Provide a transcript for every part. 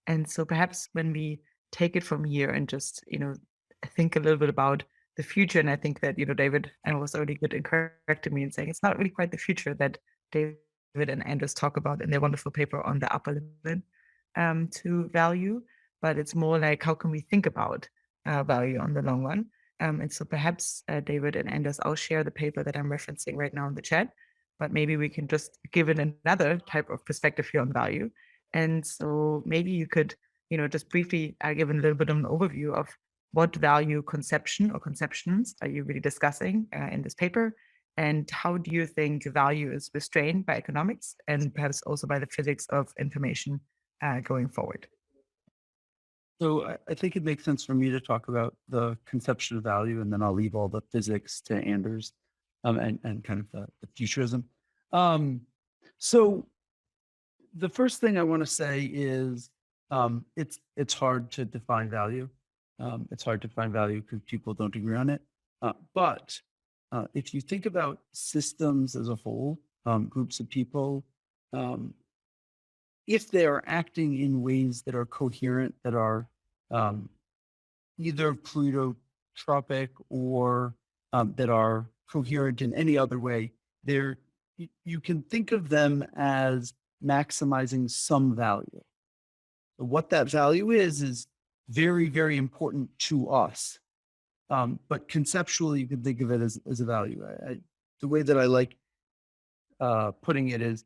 And so perhaps when we take it from here and just, think a little bit about the future, and I think that, David and was already good in correcting me and saying it's not really quite the future that David and Anders talk about in their wonderful paper on the upper limit to value, but it's more like how can we think about value on the long run. And so perhaps David and Anders, I'll share the paper that I'm referencing right now in the chat, but maybe we can just give it another type of perspective here on value. And so maybe you could, just briefly give a little bit of an overview of what value conception or conceptions are you really discussing in this paper? And how do you think value is restrained by economics and perhaps also by the physics of information going forward? So I think it makes sense for me to talk about the conception of value, and then I'll leave all the physics to Anders, and kind of the futurism. Um, so the first thing I want to say is it's hard to define value. It's hard to find value because people don't agree on it. But if you think about systems as a whole, groups of people, um, if they are acting in ways that are coherent, that are um, either plutotropic or that are coherent in any other way, they're you can think of them as maximizing some value. What that value is very, very important to us. But conceptually, you can think of it as a value. The way that I like putting it is,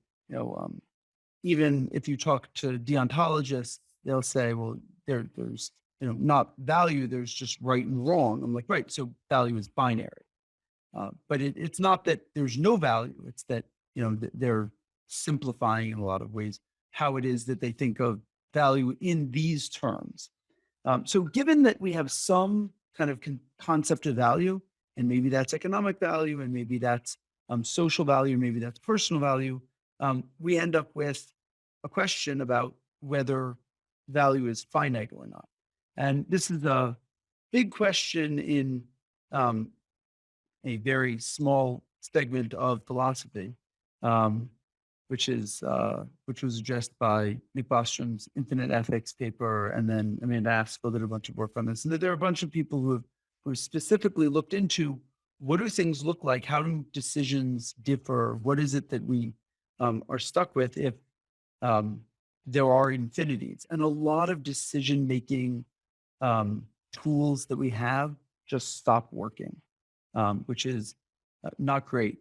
even if you talk to deontologists, they'll say, well, there's not value, there's just right and wrong. I'm like, right, so value is binary. But it's not that there's no value, it's that they're simplifying in a lot of ways how it is that they think of value in these terms. So given that we have some kind of concept of value, and maybe that's economic value, and maybe that's social value, maybe that's personal value, we end up with a question about whether value is finite or not. And this is a big question in a very small segment of philosophy, which was addressed by Nick Bostrom's Infinite Ethics paper, and then Amanda Aspel did a bunch of work on this. And there are a bunch of people who specifically looked into what do things look like, how do decisions differ, what is it that we are stuck with if there are infinities, and a lot of decision making tools that we have just stop working, which is not great.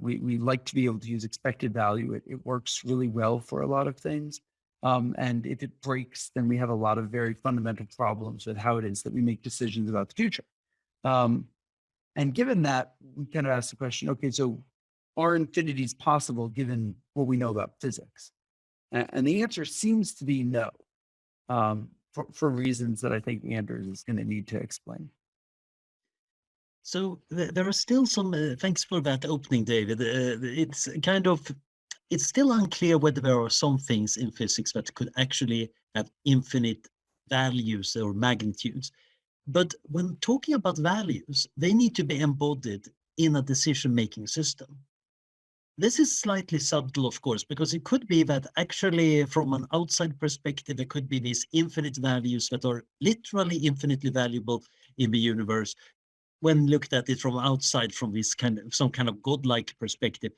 We like to be able to use expected value. It works really well for a lot of things. And if it breaks, then we have a lot of very fundamental problems with how it is that we make decisions about the future. And given that, we kind of ask the question, okay, so are infinities possible given what we know about physics? And the answer seems to be no, for reasons that I think Anders is going to need to explain. So there are still some, thanks for that opening, David. It's still unclear whether there are some things in physics that could actually have infinite values or magnitudes. But when talking about values, they need to be embodied in a decision-making system. This is slightly subtle, of course, because it could be that actually from an outside perspective, there could be these infinite values that are literally infinitely valuable in the universe when looked at it from outside, from this some kind of godlike perspective.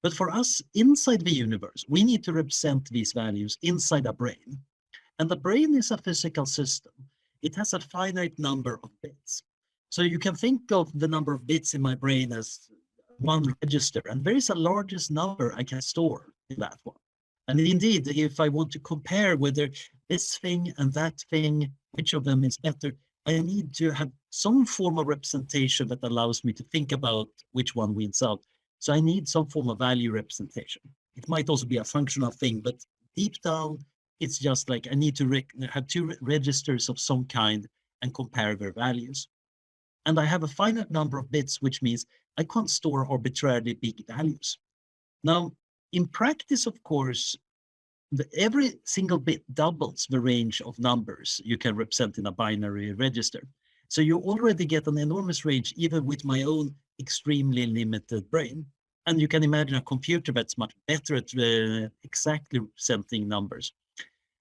But for us inside the universe, we need to represent these values inside a brain. And the brain is a physical system. It has a finite number of bits. So you can think of the number of bits in my brain as one register, and there is a largest number I can store in that one. And indeed, if I want to compare whether this thing and that thing, which of them is better, I need to have some form of representation that allows me to think about which one wins out. So I need some form of value representation. It might also be a functional thing, but deep down, it's just like I need to have two registers of some kind and compare their values. And I have a finite number of bits, which means I can't store arbitrarily big values. Now, in practice, of course, every single bit doubles the range of numbers you can represent in a binary register. So you already get an enormous range, even with my own extremely limited brain. And you can imagine a computer that's much better at exactly representing numbers.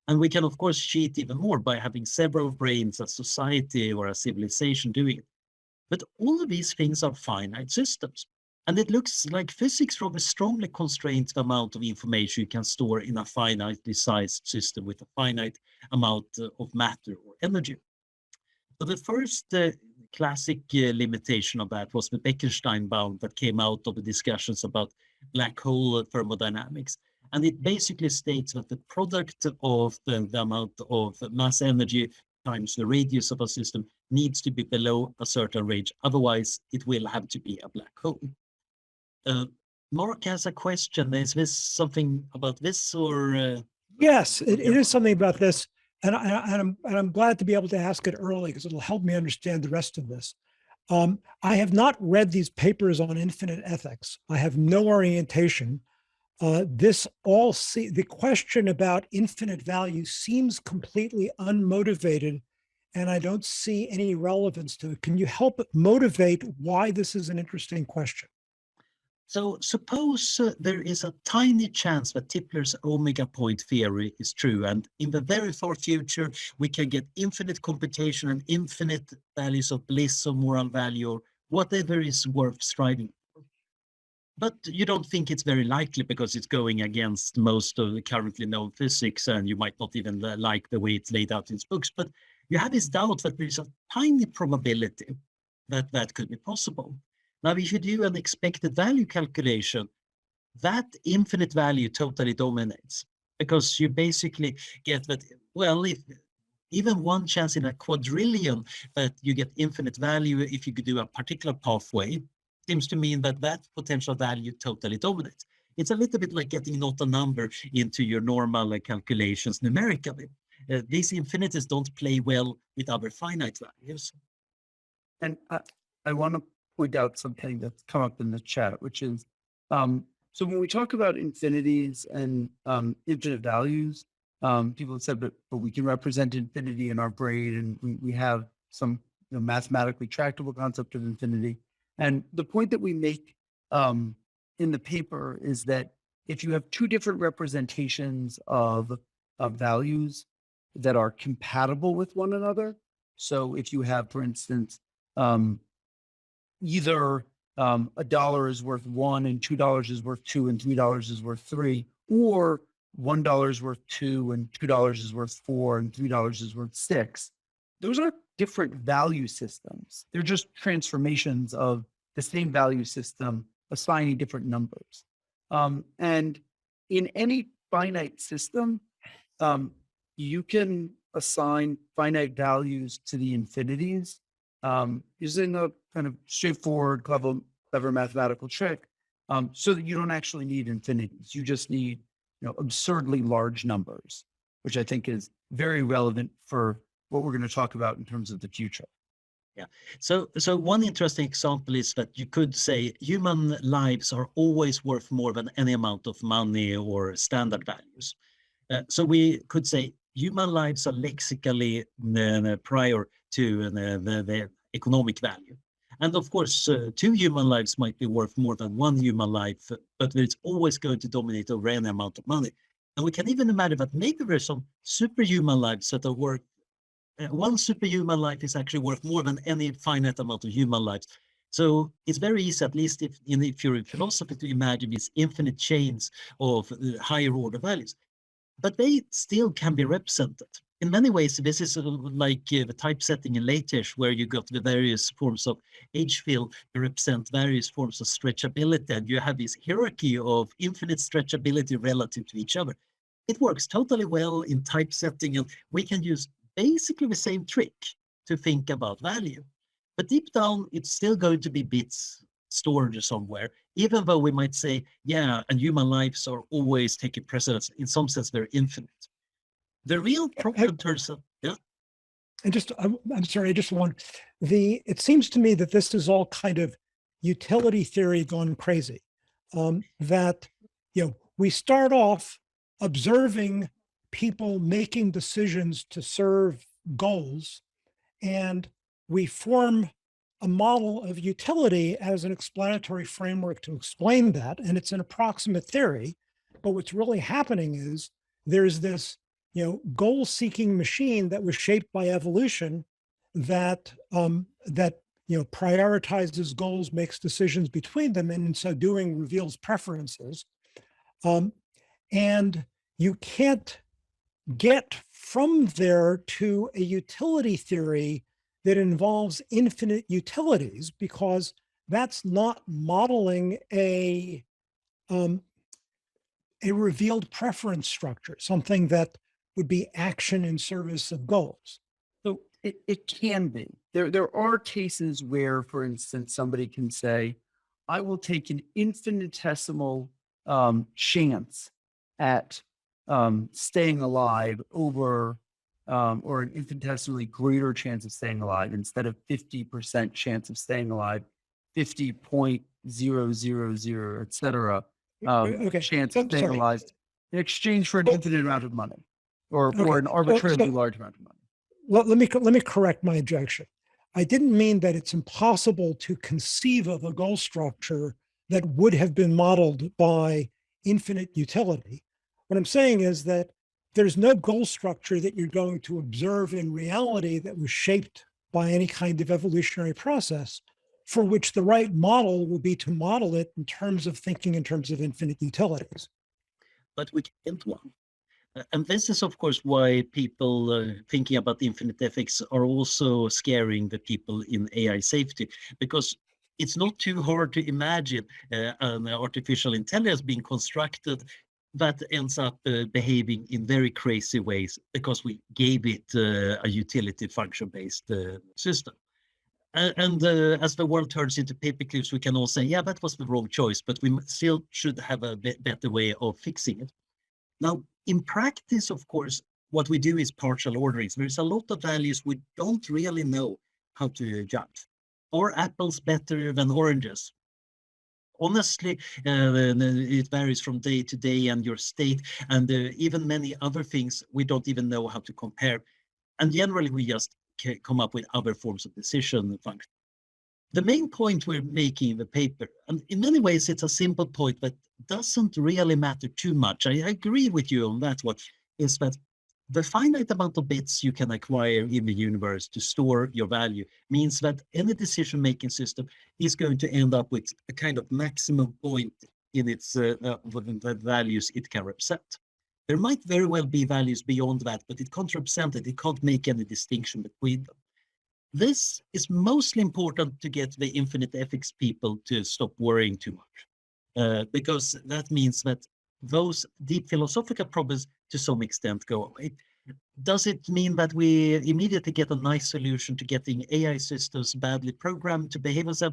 And we can, of course, cheat even more by having several brains, a society or a civilization doing it. But all of these things are finite systems. And it looks like physics rather strongly constrains the amount of information you can store in a finitely sized system with a finite amount of matter or energy. So the first classic limitation of that was the Bekenstein bound that came out of the discussions about black hole thermodynamics. And it basically states that the product of the amount of mass energy times the radius of a system needs to be below a certain range. Otherwise, it will have to be a black hole. Mark has a question. Is this something about this or? Yes, it is something about this. And I'm glad to be able to ask it early because it'll help me understand the rest of this. I have not read these papers on infinite ethics. I have no orientation. The question about infinite value seems completely unmotivated, and I don't see any relevance to it. Can you help motivate why this is an interesting question? So suppose there is a tiny chance that Tipler's omega point theory is true, and in the very far future, we can get infinite computation and infinite values of bliss or moral value or whatever is worth striving for. But you don't think it's very likely because it's going against most of the currently known physics, and you might not even like the way it's laid out in its books. But you have this doubt that there's a tiny probability that that could be possible. Now, if you do an expected value calculation, that infinite value totally dominates because you basically get that, well, if even one chance in a quadrillion that you get infinite value if you could do a particular pathway seems to mean that that potential value totally dominates. It's a little bit like getting not a number into your normal calculations numerically. These infinities don't play well with other finite values. And I want to point out something that's come up in the chat, which is, so when we talk about infinities and infinite values, people have said, but we can represent infinity in our brain, and we have some mathematically tractable concept of infinity. And the point that we make in the paper is that if you have two different representations of values that are compatible with one another, so if you have, for instance, either $1 is worth $1 and $2 is worth $2 and $3 is worth $3, or $1 is worth $2 and $2 is worth $4 and $3 is worth $6. Those are different value systems. They're just transformations of the same value system assigning different numbers. And in any finite system, you can assign finite values to the infinities using a kind of straightforward, clever mathematical trick, so that you don't actually need infinities. You just need, absurdly large numbers, which I think is very relevant for what we're going to talk about in terms of the future. Yeah. So one interesting example is that you could say human lives are always worth more than any amount of money or standard values. So we could say human lives are lexically prior to the economic value. And of course, 2 human lives might be worth more than 1 human life, but it's always going to dominate over any amount of money. And we can even imagine that maybe there's some superhuman lives that are worth, one superhuman life is actually worth more than any finite amount of human lives. So it's very easy, at least if you're in philosophy, to imagine these infinite chains of higher order values. But they still can be represented. In many ways, this is like the typesetting in LaTeX, where you got the various forms of H-fill to represent various forms of stretchability, and you have this hierarchy of infinite stretchability relative to each other. It works totally well in typesetting, and we can use basically the same trick to think about value. But deep down, it's still going to be bits stored somewhere, even though we might say, yeah, and human lives are always taking precedence. In some sense, they're infinite. The real problem turns out, yeah. And I'm sorry, I just want it seems to me that this is all kind of utility theory gone crazy. That, we start off observing people making decisions to serve goals, and we form a model of utility as an explanatory framework to explain that. And it's an approximate theory, but what's really happening is there's this goal-seeking machine that was shaped by evolution that prioritizes goals, makes decisions between them, and in so doing reveals preferences. And you can't get from there to a utility theory that involves infinite utilities, because that's not modeling a revealed preference structure, something that would be action in service of goals. So it can be. There are cases where, for instance, somebody can say, I will take an infinitesimal chance at staying alive over, or an infinitesimally greater chance of staying alive. Instead of 50% chance of staying alive, 50.000, et cetera, Okay, chance so- of staying sorry. alive in exchange for an Well- infinite amount of money, or Okay, an arbitrarily so- large amount of money. Well, let me correct my objection. I didn't mean that it's impossible to conceive of a goal structure that would have been modeled by infinite utility. What I'm saying is that there's no goal structure that you're going to observe in reality that was shaped by any kind of evolutionary process, for which the right model will be to model it in terms of thinking in terms of infinite utilities. But we can't one. And this is, of course, why people thinking about infinite ethics are also scaring the people in AI safety, because it's not too hard to imagine an artificial intelligence being constructed that ends up behaving in very crazy ways because we gave it a utility function-based system. And as the world turns into paperclips, we can all say, yeah, that was the wrong choice, but we still should have a better way of fixing it. Now, in practice, of course, what we do is partial ordering. There's a lot of values we don't really know how to judge. Are apples better than oranges? Honestly, it varies from day to day and your state, and even many other things we don't even know how to compare. And generally, we just come up with other forms of decision function. The main point we're making in the paper, and in many ways it's a simple point that doesn't really matter too much. I agree with you on that one, is that the finite amount of bits you can acquire in the universe to store your value means that any decision-making system is going to end up with a kind of maximum point in its the values it can represent. There might very well be values beyond that, but it can't represent it. It can't make any distinction between them. This is mostly important to get the infinite ethics people to stop worrying too much, because that means that those deep philosophical problems to some extent go away. Does it mean that we immediately get a nice solution to getting AI systems badly programmed to behave as a?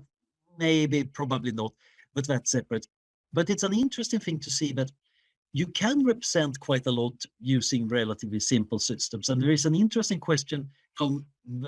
Maybe, probably not, but that's separate. But it's an interesting thing to see that you can represent quite a lot using relatively simple systems. And there is an interesting question how,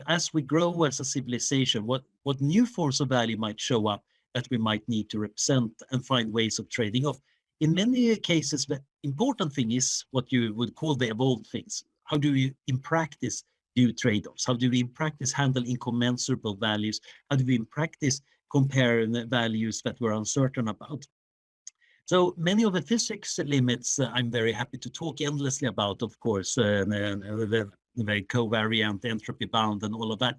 as we grow as a civilization, what new forms of value might show up that we might need to represent and find ways of trading off. In many cases, the important thing is what you would call the evolved things. How do we, in practice, do trade-offs? How do we, in practice, handle incommensurable values? How do we, in practice, compare the values that we're uncertain about? So many of the physics limits I'm very happy to talk endlessly about, of course, the covariant, entropy bound, and all of that.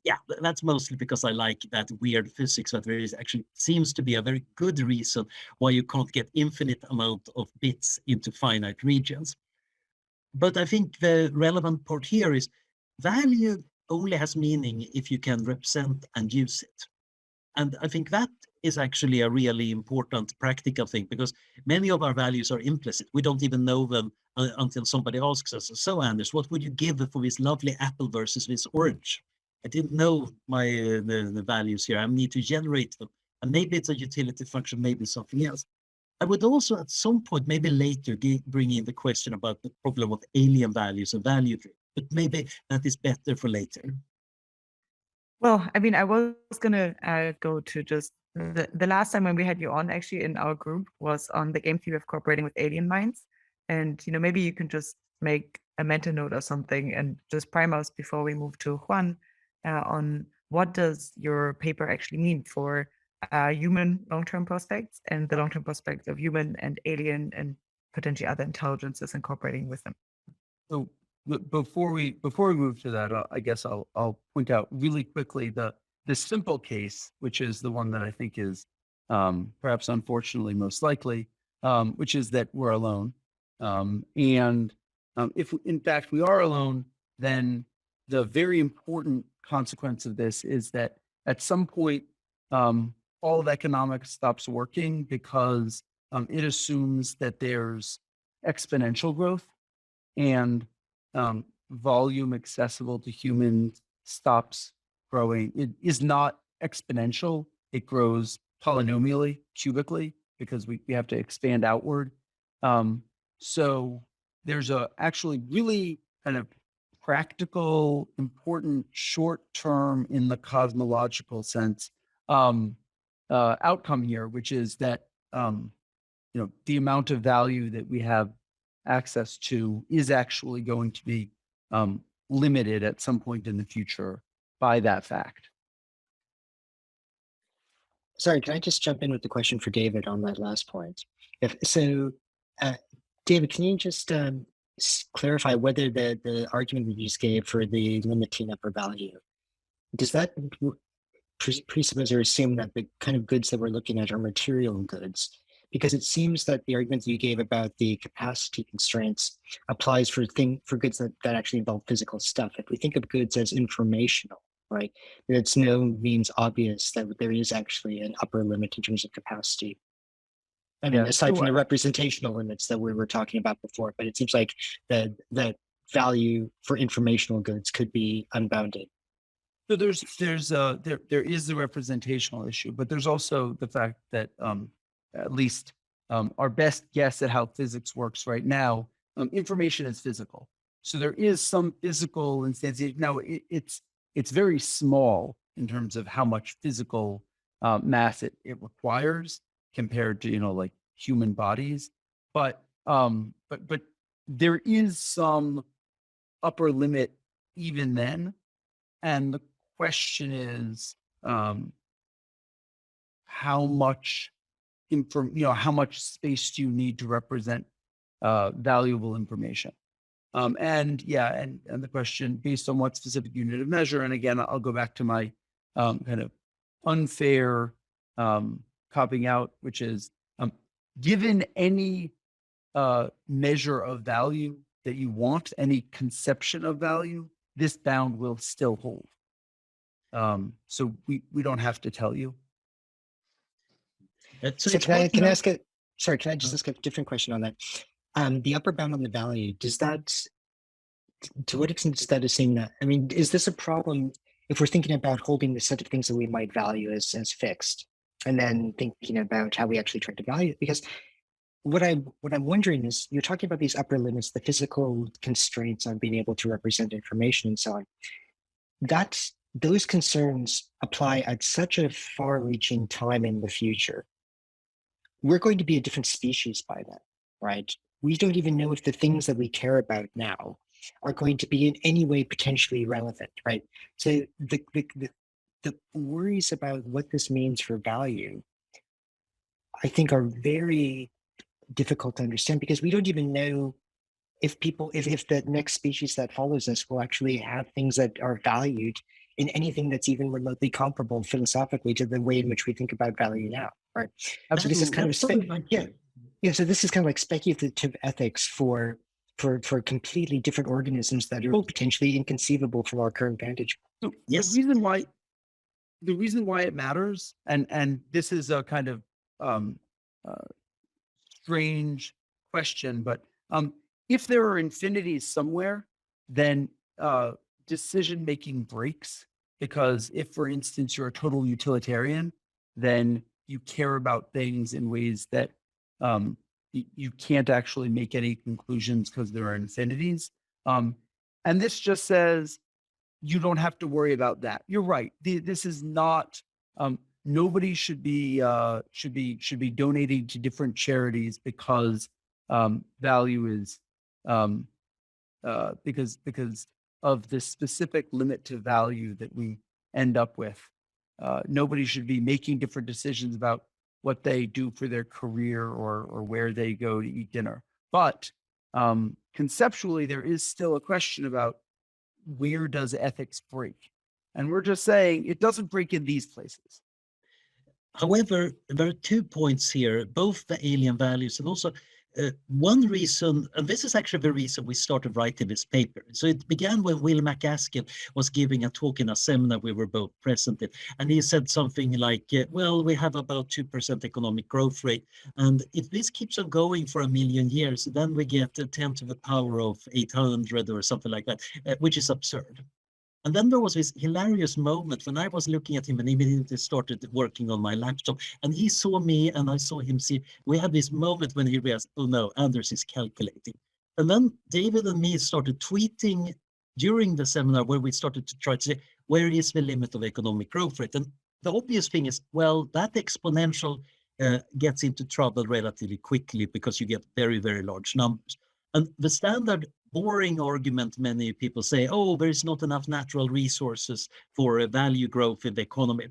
Yeah, that's mostly because I like that weird physics, that there is actually seems to be a very good reason why you can't get infinite amount of bits into finite regions. But I think the relevant part here is value only has meaning if you can represent and use it. And I think that is actually a really important practical thing, because many of our values are implicit. We don't even know them until somebody asks us, so Anders, what would you give for this lovely apple versus this orange? I didn't know my the values here. I need to generate them. And maybe it's a utility function, maybe something else. I would also at some point, maybe later, bring in the question about the problem of alien values and value drift. But maybe that is better for later. Well, I mean, I was gonna go to just the last time when we had you on, actually, in our group, was on the game theory of cooperating with alien minds. And maybe you can just make a meta note or something and just prime us before we move to Juan on what does your paper actually mean for human long-term prospects and the long-term prospects of human and alien and potentially other intelligences incorporating with them. So before we move to that, I guess I'll point out really quickly the simple case, which is the one that I think is perhaps unfortunately most likely, which is that we're alone. And if in fact we are alone, then the very important consequence of this is that at some point, all of economics stops working because it assumes that there's exponential growth and volume accessible to humans stops growing. It is not exponential. It grows polynomially, cubically, because we have to expand outward. So there's a actually really kind of practical, important, short term in the cosmological sense outcome here, which is that the amount of value that we have access to is actually going to be limited at some point in the future by that fact. Sorry, can I just jump in with the question for David on that last point? David, can you just clarify whether the argument that you just gave for the limiting upper value, does that presuppose or assume that the kind of goods that we're looking at are material goods? Because it seems that the argument that you gave about the capacity constraints applies for goods that actually involve physical stuff. If we think of goods as informational, right, it's no means obvious that there is actually an upper limit in terms of capacity. I mean, aside from the representational limits that we were talking about before, but it seems like that value for informational goods could be unbounded. So there is the representational issue, but there's also the fact that at least our best guess at how physics works right now, information is physical. So there is some physical instantiation. Now it's very small in terms of how much physical mass it requires compared to like human bodies, but there is some upper limit even then, and the question is how much how much space do you need to represent valuable information? And the question based on what specific unit of measure. And again, I'll go back to my kind of unfair copping out, which is given any measure of value that you want, any conception of value, this bound will still hold. So we don't have to tell you. So can I ask a, sorry, can I just ask a different question on that? The upper bound on the value, does that, to what extent does that assume that, I mean, is this a problem if we're thinking about holding the set of things that we might value as fixed, and then thinking about how we actually try to value it? Because what I'm wondering is, you're talking about these upper limits, the physical constraints on being able to represent information and so on. Those concerns apply at such a far-reaching time in the future. We're going to be a different species by then, right? We don't even know if the things that we care about now are going to be in any way potentially relevant, right? So the worries about what this means for value, I think, are very difficult to understand, because we don't even know if the next species that follows us will actually have things that are valued in anything that's even remotely comparable philosophically to the way in which we think about value now, right? Absolutely. So this is kind of so this is kind of like speculative ethics for completely different organisms that are potentially inconceivable from our current vantage. So yes, the reason why it matters, and this is a kind of strange question, but if there are infinities somewhere, then decision making breaks, because if, for instance, you're a total utilitarian, then you care about things in ways that you can't actually make any conclusions because there are infinities. And this just says you don't have to worry about that. You're right. This is not. Nobody should be donating to different charities because value is because of the specific limit to value that we end up with. Nobody should be making different decisions about what they do for their career or where they go to eat dinner. But Conceptually, there is still a question about where does ethics break? And we're just saying it doesn't break in these places. However, there are 2 points here, both the alien values and also one reason, and this is actually the reason we started writing this paper. So it began when Will MacAskill was giving a talk in a seminar we were both present in. And he said something like, well, we have about 2% economic growth rate. And if this keeps on going for 1 million years, then we get 10 to the power of 800 or something like that, which is absurd. And then there was this hilarious moment when I was looking at him and immediately started working on my laptop. And he saw me and I saw him see. We had this moment when he realized, oh no, Anders is calculating. And then David and me started tweeting during the seminar where we started to try to say, where is the limit of economic growth rate? And the obvious thing is, well, that exponential gets into trouble relatively quickly because you get very, very large numbers. And the standard boring argument many people say, oh, there is not enough natural resources for value growth in the economy.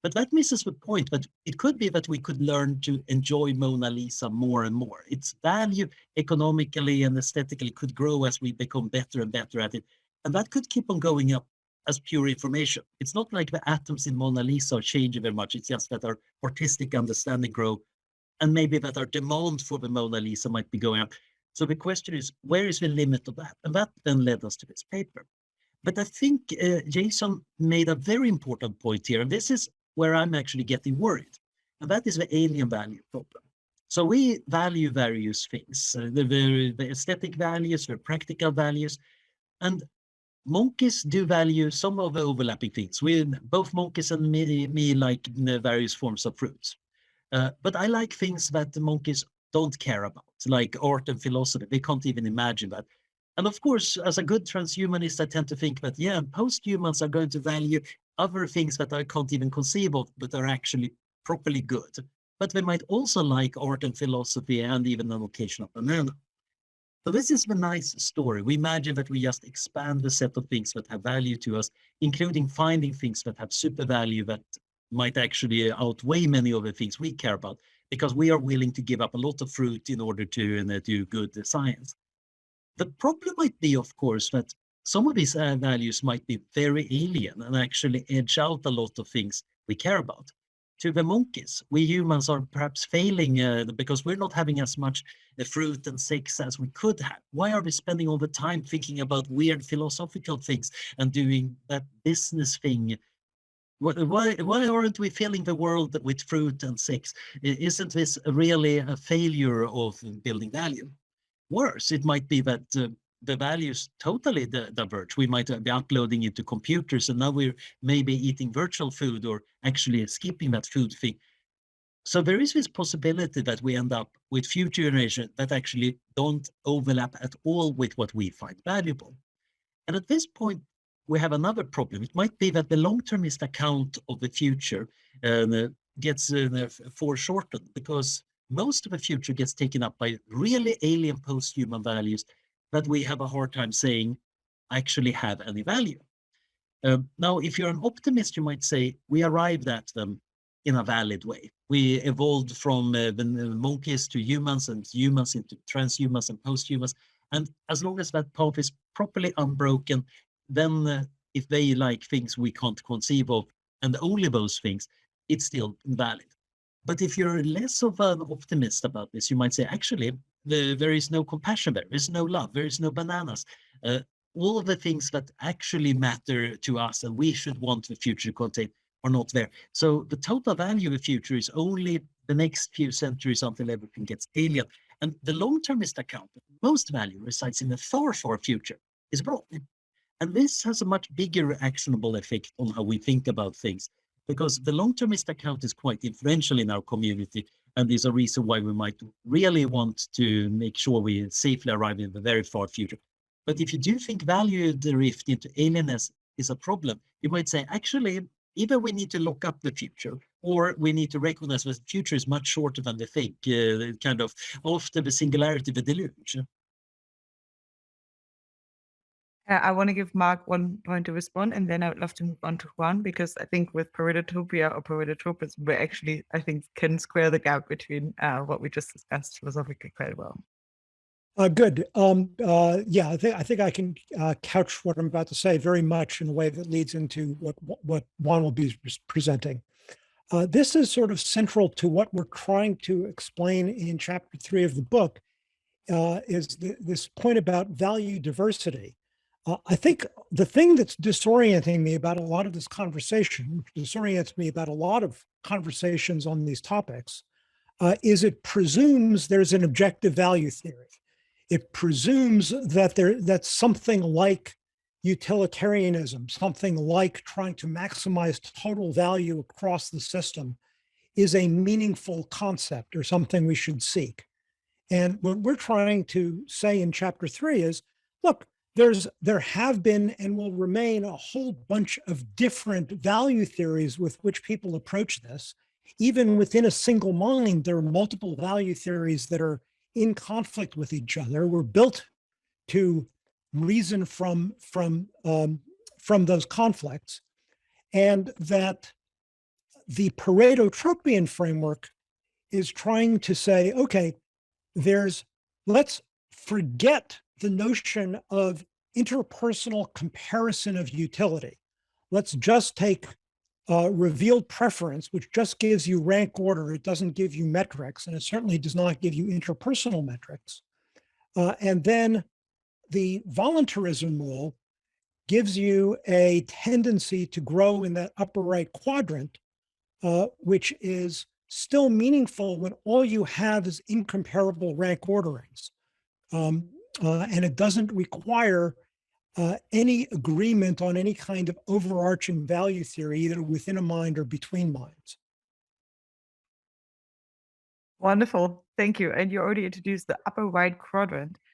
But that misses the point. But it could be that we could learn to enjoy Mona Lisa more and more. Its value economically and aesthetically could grow as we become better and better at it. And that could keep on going up as pure information. It's not like the atoms in Mona Lisa are changing very much. It's just that our artistic understanding grow, and maybe that our demand for the Mona Lisa might be going up. So the question is, where is the limit of that? And that then led us to this paper. But I think Jason made a very important point here, and this is where I'm actually getting worried. And that is the alien value problem. So we value various things, the aesthetic values, the practical values, and monkeys do value some of the overlapping things. Both monkeys and me like various forms of fruits. But I like things that the monkeys don't care about, like art and philosophy. They can't even imagine that. And of course, as a good transhumanist, I tend to think that, yeah, post-humans are going to value other things that I can't even conceive of, but are actually properly good. But they might also like art and philosophy and even an occasional banana. So this is the nice story. We imagine that we just expand the set of things that have value to us, including finding things that have super value that might actually outweigh many of the things we care about, because we are willing to give up a lot of fruit in order to do good science. The problem might be, of course, that some of these values might be very alien and actually edge out a lot of things we care about. To the monkeys, we humans are perhaps failing because we're not having as much fruit and sex as we could have. Why are we spending all the time thinking about weird philosophical things and doing that business thing? Why aren't we filling the world with fruit and sex? Isn't this really a failure of building value? Worse, it might be that the values totally diverge. We might be uploading it to computers, and now we're maybe eating virtual food or actually skipping that food thing. So there is this possibility that we end up with future generations that actually don't overlap at all with what we find valuable. And at this point, we have another problem. It might be that the long-termist account of the future gets foreshortened, because most of the future gets taken up by really alien post-human values that we have a hard time saying actually have any value. Now, if you're an optimist, you might say we arrived at them in a valid way. We evolved from the monkeys to humans, and humans into transhumans and post-humans. And as long as that path is properly unbroken, then if they like things we can't conceive of, and only those things, it's still valid. But if you're less of an optimist about this, you might say, actually, there is no compassion there is no love, there is no bananas. All of the things that actually matter to us and we should want the future to contain are not there. So the total value of the future is only the next few centuries until everything gets alien. And the long-termist account, most value resides in the far, far future, is wrong. And this has a much bigger actionable effect on how we think about things, because the long-termist account is quite influential in our community, and is a reason why we might really want to make sure we safely arrive in the very far future. But if you do think value drift into alienness is a problem, you might say, actually, either we need to lock up the future, or we need to recognize that the future is much shorter than we think, kind of after the singularity, the deluge. I want to give Mark one point to respond, and then I would love to move on to Juan, because I think with Pareidotopia or Pareidotropism, we actually, I think, can square the gap between what we just discussed philosophically quite well. Good. Yeah, I think I can couch what I'm about to say very much in a way that leads into what Juan will be presenting. This is sort of central to what we're trying to explain in chapter 3 of the book, is this point about value diversity. I think the thing that's disorienting me about a lot of this conversation, which disorients me about a lot of conversations on these topics, is it presumes there's an objective value theory. It presumes that that's something like utilitarianism, something like trying to maximize total value across the system, is a meaningful concept or something we should seek. And what we're trying to say in chapter 3 is, look, there have been and will remain a whole bunch of different value theories with which people approach this. Even within a single mind, there are multiple value theories that are in conflict with each other. We're built to reason from those conflicts, and that the Pareto-Tropian framework is trying to say, okay, let's forget the notion of interpersonal comparison of utility. Let's just take revealed preference, which just gives you rank order. It doesn't give you metrics, and it certainly does not give you interpersonal metrics. And then the voluntarism rule gives you a tendency to grow in that upper right quadrant, which is still meaningful when all you have is incomparable rank orderings. And it doesn't require any agreement on any kind of overarching value theory, either within a mind or between minds. Wonderful. Thank you. And you already introduced the upper right quadrant.